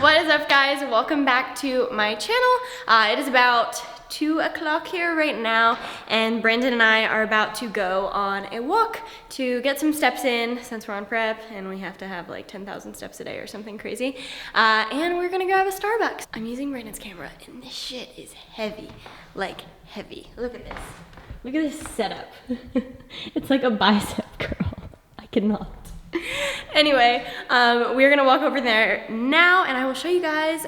What is up, guys? Welcome back to my channel. It is about 2 o'clock here right now, and Brandon and I are about to go on a walk to get some steps in since we're on prep and we have to have like 10,000 steps a day or something crazy. And we're gonna grab a Starbucks. I'm using Brandon's camera and this shit is heavy, like heavy. Look at this. Look at this setup. It's like a bicep curl. I cannot. Anyway, we're gonna walk over there now and I will show you guys.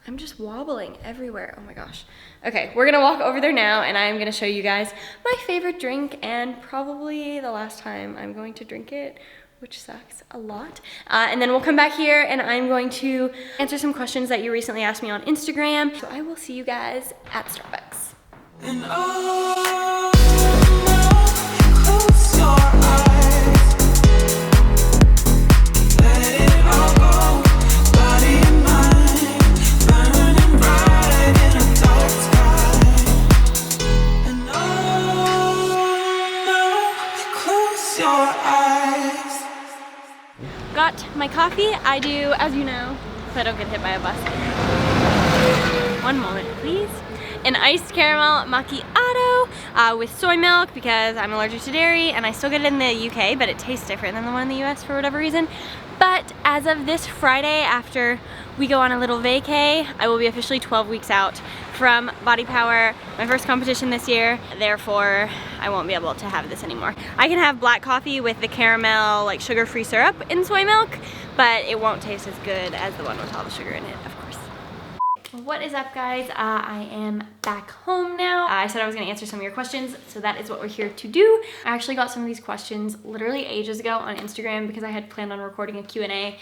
I'm just wobbling everywhere. Oh my gosh. Okay, we're gonna walk over there now and I'm gonna show you guys my favorite drink and probably the last time I'm going to drink it, which sucks a lot. And then we'll come back here and I'm going to answer some questions that you recently asked me on Instagram. So I will see you guys at Starbucks. And oh, close your eyes. Let it all go. Body and mind burning bright in a dark sky. And oh, close your eyes. Got my coffee. I do, as you know, so I don't get hit by a bus. One moment, please. An iced caramel macchiato with soy milk because I'm allergic to dairy, and I still get it in the UK, but it tastes different than the one in the US for whatever reason. But as of this Friday, after we go on a little vacay, I will be officially 12 weeks out from Body Power, my first competition this year. Therefore, I won't be able to have this anymore. I can have black coffee with the caramel, like sugar-free syrup in soy milk, but it won't taste as good as the one with all the sugar in it, of course. What is up, guys? I am back home now. I said I was gonna answer some of your questions, so that is what we're here to do. I actually got some of these questions literally ages ago on Instagram because I had planned on recording a Q&A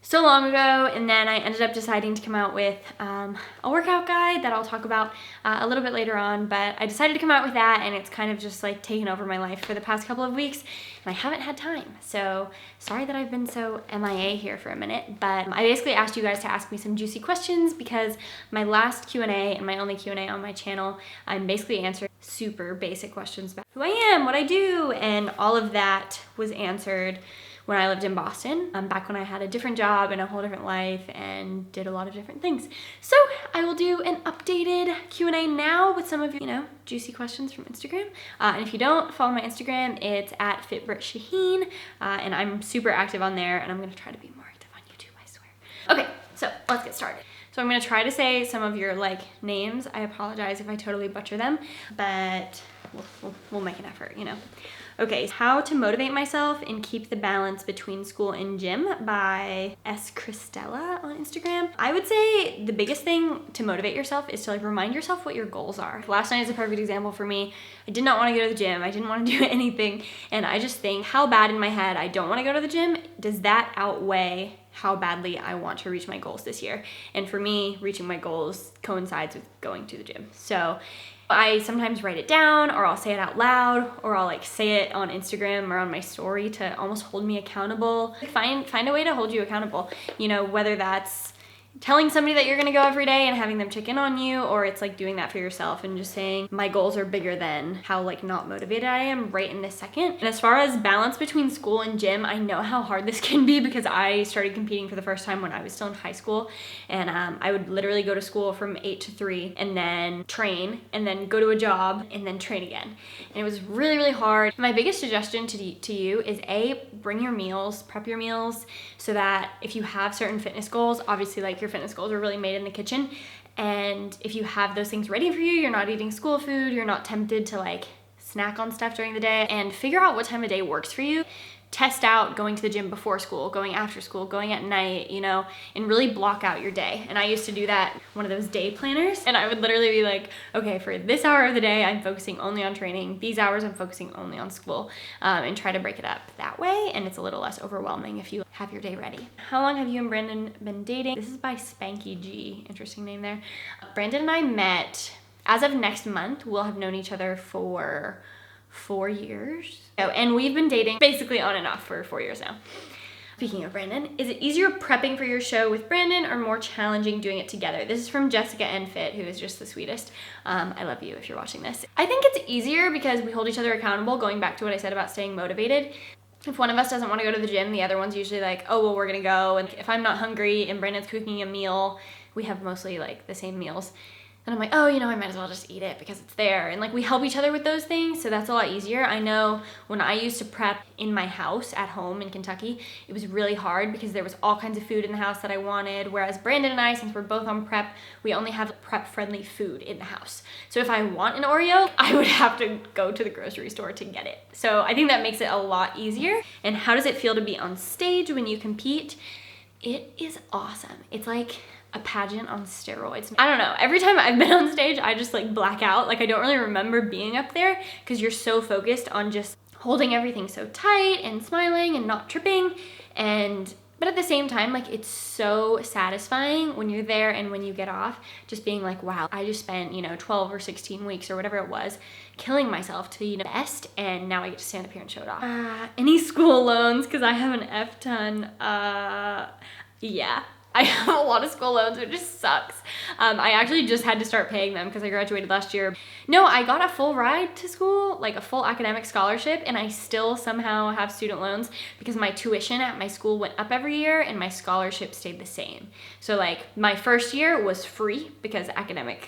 so long ago, and then I ended up deciding to come out with a workout guide that I'll talk about a little bit later on, but I decided to come out with that, and it's kind of just like taken over my life for the past couple of weeks, and I haven't had time. So sorry that I've been so MIA here for a minute, but I basically asked you guys to ask me some juicy questions because my last Q&A and my only Q&A on my channel, I'm basically answering super basic questions about who I am, what I do, and all of that was answered when I lived in Boston, back when I had a different job and a whole different life and did a lot of different things. So I will do an updated Q&A now with some of your, juicy questions from Instagram. And if you don't follow my Instagram, it's at FitBritShaheen, and I'm super active on there, and I'm gonna try to be more active on YouTube, I swear. Okay, so let's get started. So I'm gonna try to say some of your names. I apologize if I totally butcher them, but we'll make an effort, Okay, how to motivate myself and keep the balance between school and gym by S. Christella on Instagram. I would say the biggest thing to motivate yourself is to remind yourself what your goals are. Last night is a perfect example for me. I did not want to go to the gym. I didn't want to do anything. And I just think how bad in my head I don't want to go to the gym. Does that outweigh how badly I want to reach my goals this year? And for me, reaching my goals coincides with going to the gym. So I sometimes write it down, or I'll say it out loud, or I'll say it on Instagram or on my story to almost hold me accountable. Find a way to hold you accountable, whether that's telling somebody that you're gonna go every day and having them check in on you, or it's doing that for yourself and just saying my goals are bigger than how not motivated I am right in this second. And as far as balance between school and gym, I know how hard this can be because I started competing for the first time when I was still in high school, and I would literally go to school from 8 to 3 and then train and then go to a job and then train again. And it was really, really hard. My biggest suggestion to you is bring your meals, prep your meals, so that if you have certain fitness goals, obviously your fitness goals are really made in the kitchen, and if you have those things ready for you, you're not eating school food, you're not tempted to snack on stuff during the day, and figure out what time of day works for you. Test out going to the gym before school, going after school, going at night, and really block out your day. And I used to do that, one of those day planners, and I would literally be okay, for this hour of the day, I'm focusing only on training. These hours, I'm focusing only on school, and try to break it up that way. And it's a little less overwhelming if you have your day ready. How long have you and Brandon been dating? This is by Spanky G, interesting name there. Brandon and I met, as of next month, we'll have known each other for 4 years. And we've been dating basically on and off for 4 years now. Speaking of Brandon, is it easier prepping for your show with Brandon or more challenging doing it together? This is from Jessica N. Fit, who is just the sweetest. I love you if you're watching this. I think it's easier because we hold each other accountable, going back to what I said about staying motivated. if one of us doesn't want to go to the gym, the other one's usually like, oh, well, we're gonna go. And if I'm not hungry and Brandon's cooking a meal, we have mostly like the same meals. And I'm like, oh, you know, I might as well just eat it because it's there. And like we help each other with those things, so that's a lot easier. I know when I used to prep in my house at home in Kentucky, it was really hard because there was all kinds of food in the house that I wanted. Whereas Brandon and I, since we're both on prep, we only have prep-friendly food in the house. So if I want an Oreo, I would have to go to the grocery store to get it. So I think that makes it a lot easier. And how does it feel to be on stage when you compete? It is awesome. It's like a pageant on steroids. I don't know, every time I've been on stage, I just like black out. Like I don't really remember being up there because you're so focused on just holding everything so tight and smiling and not tripping. But at the same time, like it's so satisfying when you're there and when you get off, just being like, wow, I just spent, you know, 12 or 16 weeks or whatever it was, killing myself to be, you know, best, and now I get to stand up here and show it off. Any school loans, because I have an F ton, yeah. I have a lot of school loans, which just sucks. I actually just had to start paying them because I graduated last year. No, I got a full ride to school, like a full academic scholarship, and I still somehow have student loans because my tuition at my school went up every year and my scholarship stayed the same. So like my first year was free because academic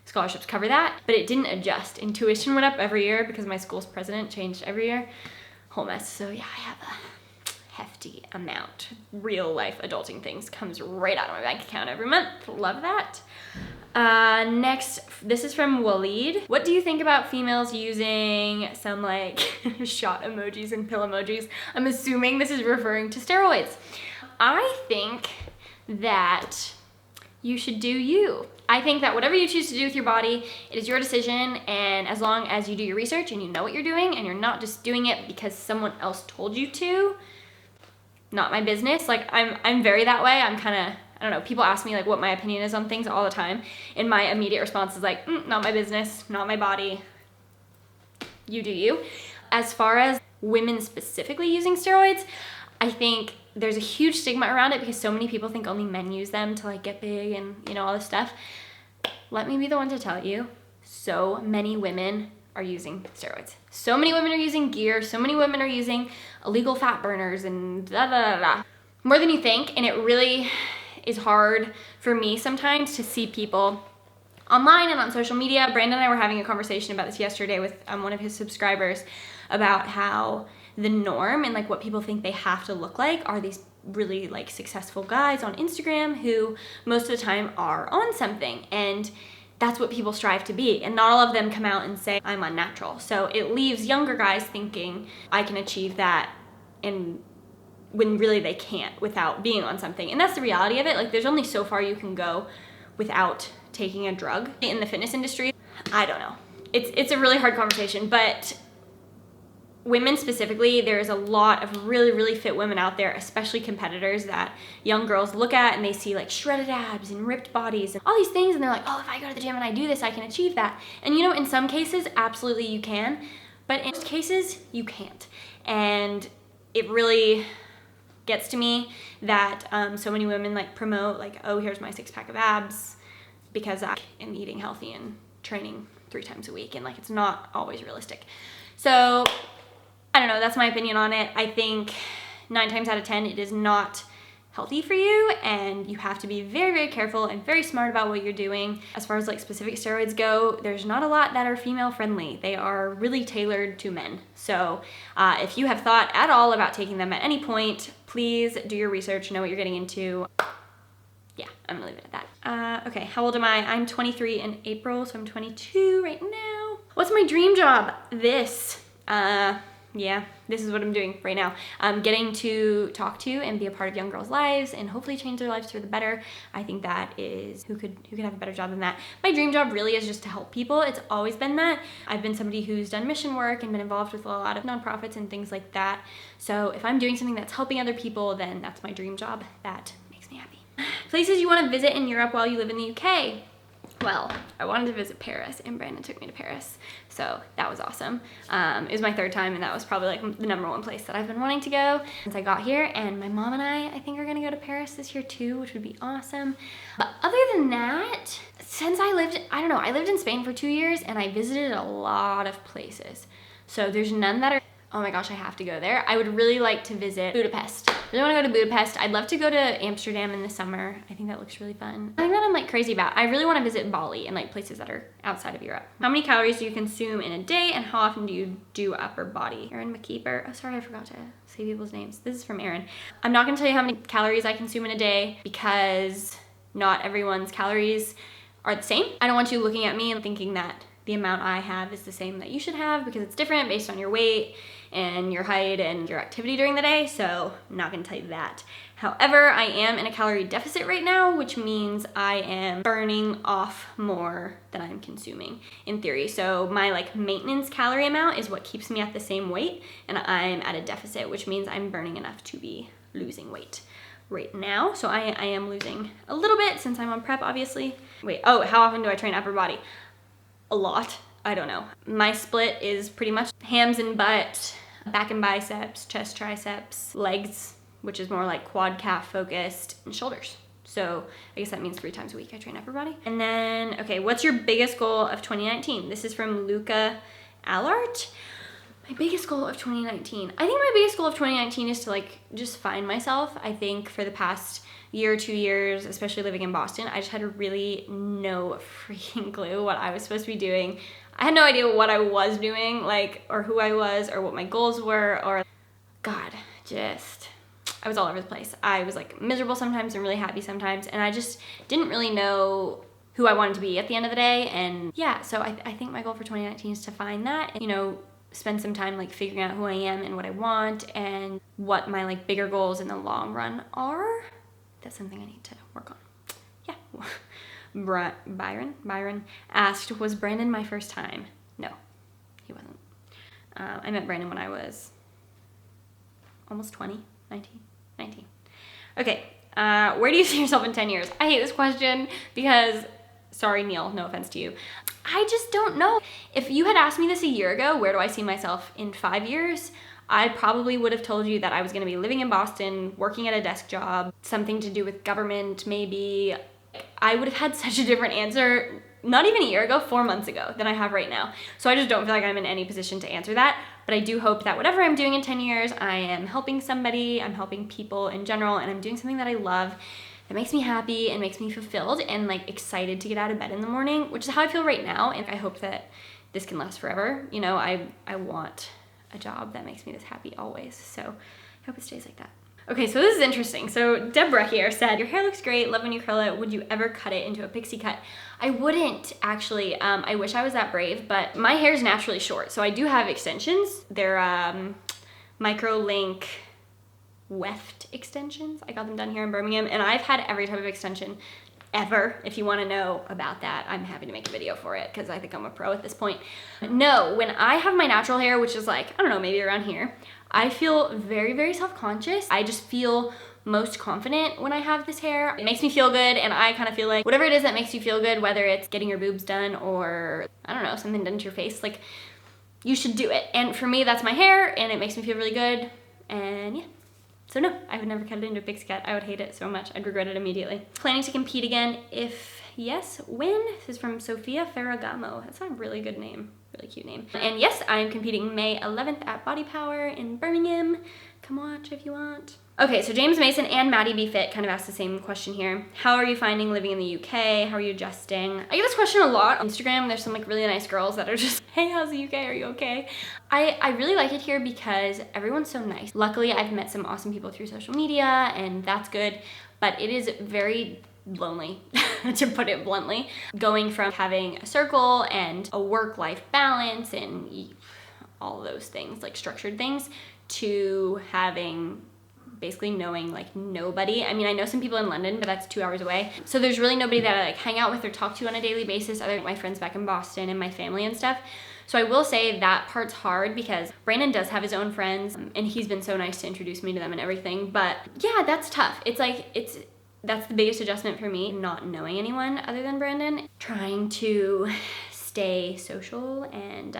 scholarships cover that, but it didn't adjust. And tuition went up every year because my school's president changed every year. Whole mess. So yeah, I have a hefty amount. Real life adulting things comes right out of my bank account every month. Love that. Next, this is from Waleed. What do you think about females using some like shot emojis and pill emojis? I'm assuming this is referring to steroids. I think that you should do you. I think that whatever you choose to do with your body, it is your decision, and as long as you do your research and you know what you're doing and you're not just doing it because someone else told you to, not my business. Like I'm very that way. I'm kind of, I don't know, people ask me like what my opinion is on things all the time, and my immediate response is like, not my business, not my body, you do you. As far as women specifically using steroids, I think there's a huge stigma around it because so many people think only men use them to like get big and, you know, all this stuff. Let me be the one to tell you, so many women are using steroids. So many women are using gear, so many women are using illegal fat burners and da da da da. More than you think, and it really is hard for me sometimes to see people online and on social media. Brandon and I were having a conversation about this yesterday with one of his subscribers about how the norm and like what people think they have to look like are these really like successful guys on Instagram who most of the time are on something, and that's what people strive to be, and not all of them come out and say, I'm unnatural. So it leaves younger guys thinking, I can achieve that, and when really they can't without being on something. And that's the reality of it. Like there's only so far you can go without taking a drug. In the fitness industry, I don't know. It's a really hard conversation, but women specifically, there's a lot of really, really fit women out there, especially competitors that young girls look at and they see like shredded abs and ripped bodies and all these things, and they're like, oh, if I go to the gym and I do this, I can achieve that. And you know, in some cases, absolutely you can, but in most cases, you can't. And it really gets to me that so many women like promote like, oh, here's my 6-pack of abs because I am eating healthy and training 3 times a week, and like it's not always realistic. So I don't know, that's my opinion on it. I think 9 times out of 10, it is not healthy for you, and you have to be very, very careful and very smart about what you're doing. As far as like specific steroids go, there's not a lot that are female friendly. They are really tailored to men. So if you have thought at all about taking them at any point, please do your research, know what you're getting into. Yeah, I'm gonna leave it at that. Okay, how old am I? I'm 23 in April, so I'm 22 right now. What's my dream job? This. Yeah, this is what I'm doing right now. I'm getting to talk to and be a part of young girls' lives and hopefully change their lives for the better. I think that is, who could have a better job than that? My dream job really is just to help people. It's always been that. I've been somebody who's done mission work and been involved with a lot of nonprofits and things like that. So if I'm doing something that's helping other people, then that's my dream job. That makes me happy. Places you want to visit in Europe while you live in the UK. Well, I wanted to visit Paris, and Brandon took me to Paris, so that was awesome. It was my 3rd time, and that was probably like the #1 place that I've been wanting to go since I got here, and my mom and I think are gonna go to Paris this year too, which would be awesome. But other than that, since I lived in Spain for 2 years, and I visited a lot of places. So there's none that are oh my gosh, I have to go there. I would really like to visit Budapest. I really want to go to Budapest. I'd love to go to Amsterdam in the summer. I think that looks really fun. I think that I'm like crazy about. I really want to visit Bali and like places that are outside of Europe. How many calories do you consume in a day and how often do you do upper body? Erin McKeeper. Oh, sorry, I forgot to say people's names. This is from Erin. I'm not going to tell you how many calories I consume in a day because not everyone's calories are the same. I don't want you looking at me and thinking that the amount I have is the same that you should have because it's different based on your weight and your height and your activity during the day, so I'm not gonna tell you that. However, I am in a calorie deficit right now, which means I am burning off more than I'm consuming in theory. So my like maintenance calorie amount is what keeps me at the same weight, and I'm at a deficit, which means I'm burning enough to be losing weight right now. So I am losing a little bit since I'm on prep, obviously. Wait, oh, how often do I train upper body? A lot. I don't know. My split is pretty much hams and butt, back and biceps, chest, triceps, legs, which is more like quad calf focused, and shoulders. So I guess that means 3 times a week I train upper body. And then, okay, what's your biggest goal of 2019? This is from Luca Allart. My biggest goal of 2019. I think my biggest goal of 2019 is to like just find myself. I think for the past year, 2 years, especially living in Boston, I just had really no freaking clue what I was supposed to be doing. I had no idea what I was doing, like, or who I was, or what my goals were, or God, just, I was all over the place. I was like miserable sometimes and really happy sometimes, and I just didn't really know who I wanted to be at the end of the day. And yeah, so I think my goal for 2019 is to find that, and, you know, spend some time like figuring out who I am and what I want and what my like bigger goals in the long run are. That's something I need to work on. Yeah. Byron asked, was Brandon my first time? No, he wasn't. I met Brandon when I was almost 20, 19. Okay, where do you see yourself in 10 years? I hate this question because, sorry Neil, no offense to you. I just don't know. If you had asked me this a year ago, where do I see myself in 5 years? I probably would have told you that I was gonna be living in Boston, working at a desk job, something to do with government maybe. I would have had such a different answer, not even a year ago, 4 months ago, than I have right now. So I just don't feel like I'm in any position to answer that. But I do hope that whatever I'm doing in 10 years, I am helping somebody, I'm helping people in general, and I'm doing something that I love, that makes me happy and makes me fulfilled and like excited to get out of bed in the morning, which is how I feel right now. And I hope that this can last forever. You know, I want a job that makes me this happy always. So I hope it stays like that. Okay, so this is interesting. So Deborah here said, your hair looks great, love when you curl it. Would you ever cut it into a pixie cut? I wouldn't actually. I wish I was that brave, but my hair is naturally short. So I do have extensions. They're micro link weft extensions. I got them done here in Birmingham, and I've had every type of extension ever. If you want to know about that, I'm happy to make a video for it because I think I'm a pro at this point. No, when I have my natural hair, which is like, I don't know, maybe around here, I feel very, very self-conscious. I just feel most confident when I have this hair. It makes me feel good, and I kind of feel like whatever it is that makes you feel good, whether it's getting your boobs done or, I don't know, something done to your face, like, you should do it. And for me, that's my hair, and it makes me feel really good, and yeah. So no, I would never cut it into a pixie cut. I would hate it so much. I'd regret it immediately. Planning to compete again? If yes, when? This is from Sophia Ferragamo. That's a really good name, really cute name. And yes, I'm competing May 11th at Body Power in Birmingham. Come watch if you want. Okay, so James Mason and Maddie B Fit kind of asked the same question here. How are you finding living in the UK? How are you adjusting? I get this question a lot on Instagram. There's some like really nice girls that are just, hey, how's the UK? Are you okay? I really like it here because everyone's so nice. Luckily, I've met some awesome people through social media, and that's good, but it is very lonely, to put it bluntly. Going from having a circle and a work-life balance and all those things, like structured things, to having basically knowing like nobody. I mean, I know some people in London, but that's 2 hours away. So there's really nobody that I like hang out with or talk to on a daily basis other than my friends back in Boston and my family and stuff. So I will say that part's hard because Brandon does have his own friends, and he's been so nice to introduce me to them and everything. But yeah, that's tough. It's like, that's the biggest adjustment for me, not knowing anyone other than Brandon. Trying to stay social, and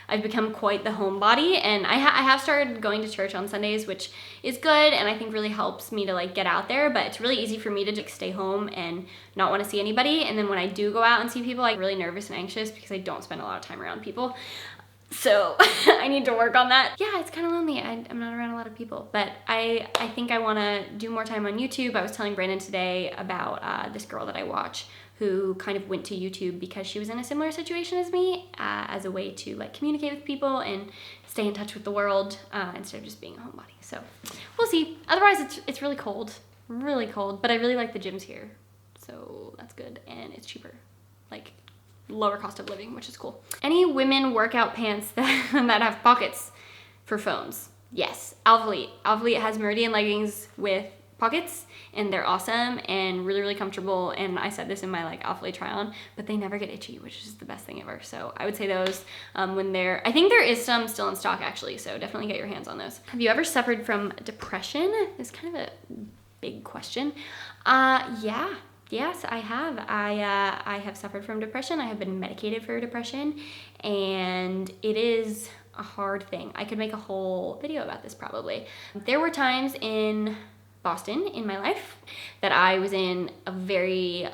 I've become quite the homebody, and I have started going to church on Sundays, which is good and I think really helps me to like get out there, but it's really easy for me to just stay home and not want to see anybody. And then when I do go out and see people, I'm really nervous and anxious because I don't spend a lot of time around people. So I need to work on that. Yeah, it's kind of lonely. I'm not around a lot of people, but I think I want to do more time on YouTube. I was telling Brandon today about this girl that I watch who kind of went to YouTube because she was in a similar situation as me, as a way to like communicate with people and stay in touch with the world instead of just being a homebody. So we'll see. Otherwise, it's really cold, but I really like the gyms here. So that's good, and it's cheaper. Like, lower cost of living, which is cool. Any women workout pants that have pockets for phones? Yes, Alphalete. Alphalete has Meridian leggings with pockets, and they're awesome and really, really comfortable. And I said this in my like Alphalete try on, but they never get itchy, which is the best thing ever. So I would say those when they're, I think there is some still in stock actually, so definitely get your hands on those. Have you ever suffered from depression? It's kind of a big question. Yeah. Yes, I have. I have suffered from depression. I have been medicated for depression, and it is a hard thing. I could make a whole video about this probably. There were times in Boston in my life that I was in a very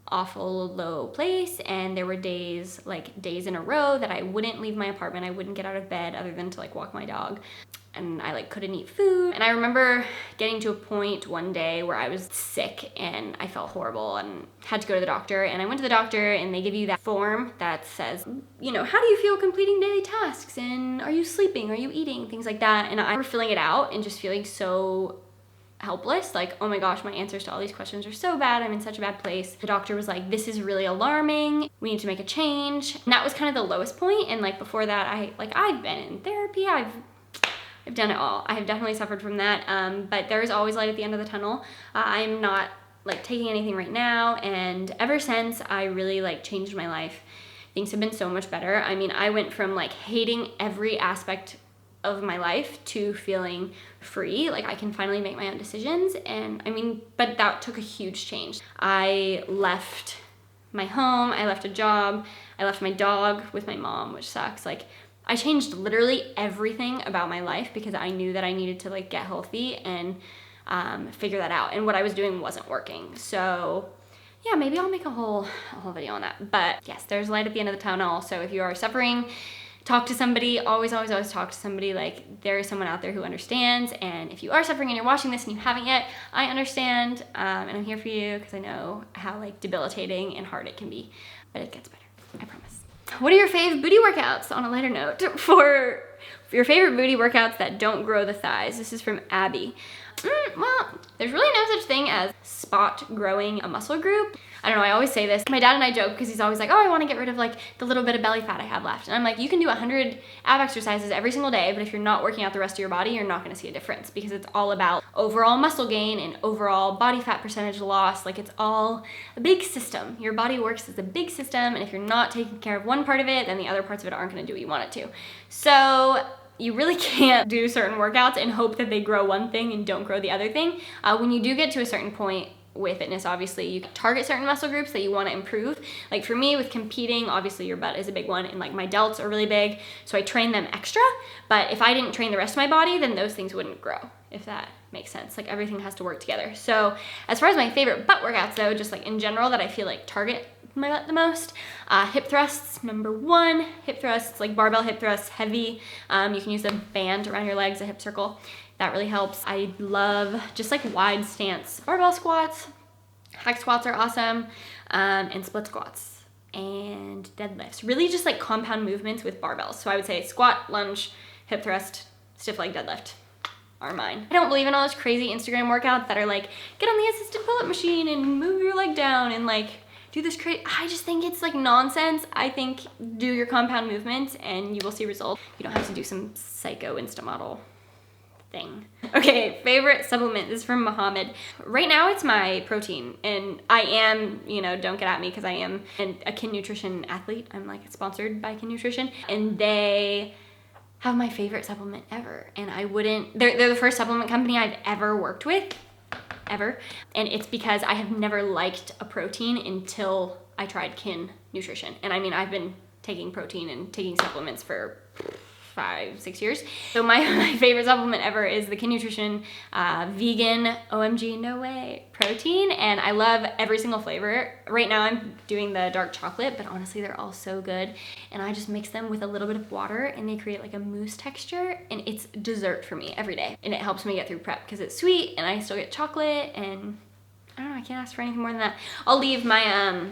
awful low place, and there were days in a row that I wouldn't leave my apartment. I wouldn't get out of bed other than to like walk my dog. And I like couldn't eat food. And I remember getting to a point one day where I was sick and I felt horrible and had to go to the doctor. And I went to the doctor, and they give you that form that says, you know, how do you feel completing daily tasks? And are you sleeping? Are you eating? Things like that. And I remember filling it out and just feeling so helpless. Like, oh my gosh, my answers to all these questions are so bad. I'm in such a bad place. The doctor was like, this is really alarming. We need to make a change. And that was kind of the lowest point. And like before that, I've been in therapy. I've done it all. I have definitely suffered from that, but there is always light at the end of the tunnel. I'm not like taking anything right now, and ever since I really like changed my life, things have been so much better. I mean, I went from like hating every aspect of my life to feeling free. Like I can finally make my own decisions, and I mean, but that took a huge change. I left my home, I left a job, I left my dog with my mom, which sucks. Like, I changed literally everything about my life because I knew that I needed to like get healthy and figure that out. And what I was doing wasn't working. So yeah, maybe I'll make a whole video on that. But yes, there's light at the end of the tunnel. So if you are suffering, talk to somebody. Always talk to somebody. Like, there is someone out there who understands. And if you are suffering and you're watching this and you haven't yet, I understand. And I'm here for you because I know how like debilitating and hard it can be. But it gets better, I promise. What are your fave booty workouts, on a lighter note, for your favorite booty workouts that don't grow the thighs? This is from Abby. Well, there's really no such thing as spot growing a muscle group. I don't know, I always say this. My dad and I joke because he's always like, oh, I want to get rid of like the little bit of belly fat I have left. And I'm like, you can do 100 ab exercises every single day, but if you're not working out the rest of your body, you're not going to see a difference, because it's all about overall muscle gain and overall body fat percentage loss. Like, it's all a big system. Your body works as a big system, and if you're not taking care of one part of it, then the other parts of it aren't going to do what you want it to. So you really can't do certain workouts and hope that they grow one thing and don't grow the other thing. When you do get to a certain point with fitness, obviously you can target certain muscle groups that you want to improve. Like for me with competing, obviously your butt is a big one, and like my delts are really big, so I train them extra. But if I didn't train the rest of my body, then those things wouldn't grow, if that makes sense. Like, everything has to work together. So as far as my favorite butt workouts though, just like in general that I feel like target my butt the most, hip thrusts, #1. Hip thrusts, like barbell hip thrusts, heavy. You can use a band around your legs, a hip circle. That really helps. I love just like wide stance barbell squats. Hack squats are awesome, and split squats and deadlifts. Really just like compound movements with barbells. So I would say squat, lunge, hip thrust, stiff leg deadlift are mine. I don't believe in all those crazy Instagram workouts that are like, get on the assisted pull-up machine and move your leg down and like do this crazy. I just think it's like nonsense. I think do your compound movements and you will see results. You don't have to do some psycho Insta model thing. Okay, favorite supplement. This is from Mohammed. Right now it's my protein, and I am, you know, don't get at me because I am a Kin Nutrition athlete. I'm like sponsored by Kin Nutrition, and they have my favorite supplement ever. And I wouldn't, they're the first supplement company I've ever worked with, ever. And it's because I have never liked a protein until I tried Kin Nutrition. And I mean, I've been taking protein and taking supplements for 5-6 years. So my favorite supplement ever is the Kin Nutrition vegan OMG no way protein, and I love every single flavor. Right now I'm doing the dark chocolate, but honestly they're all so good, and I just mix them with a little bit of water and they create like a mousse texture, and it's dessert for me every day, and it helps me get through prep because it's sweet and I still get chocolate, and I don't know, I can't ask for anything more than that. I'll leave my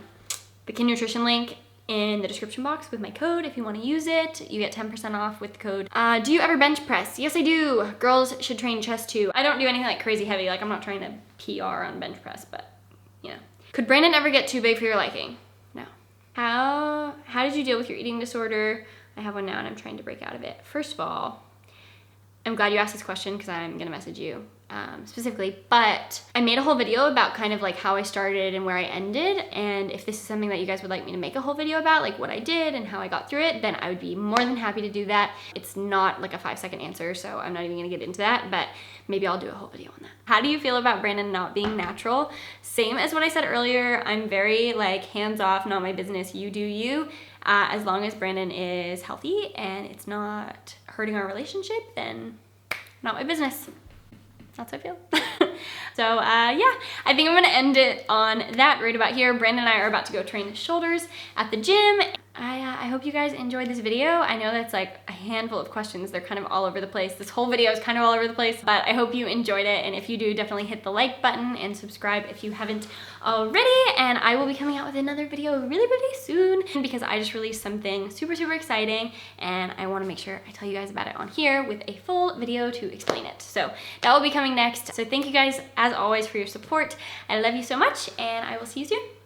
the Kin Nutrition link in the description box with my code if you want to use it. You get 10% off with the code. Do you ever bench press? Yes, I do. Girls should train chest too. I don't do anything like crazy heavy. Like I'm not trying to PR on bench press, but you know. Could Brandon ever get too big for your liking? No. How did you deal with your eating disorder? I have one now and I'm trying to break out of it. First of all, I'm glad you asked this question because I'm gonna message you specifically, but I made a whole video about kind of like how I started and where I ended, and if this is something that you guys would like me to make a whole video about, like what I did and how I got through it, then I would be more than happy to do that. It's not like a 5-second answer, so I'm not even gonna get into that, but maybe I'll do a whole video on that. How do you feel about Brandon not being natural? Same as what I said earlier, I'm very like hands off, not my business, you do you. As long as Brandon is healthy and it's not hurting our relationship, then not my business. That's how I feel. So yeah, I think I'm gonna end it on that right about here. Brandon and I are about to go train shoulders at the gym. I hope you guys enjoyed this video. I know that's like a handful of questions. They're kind of all over the place. This whole video is kind of all over the place, but I hope you enjoyed it. And if you do, definitely hit the like button and subscribe if you haven't already. And I will be coming out with another video really soon because I just released something super exciting and I want to make sure I tell you guys about it on here with a full video to explain it. So that will be coming next. So thank you guys as always for your support. I love you so much and I will see you soon.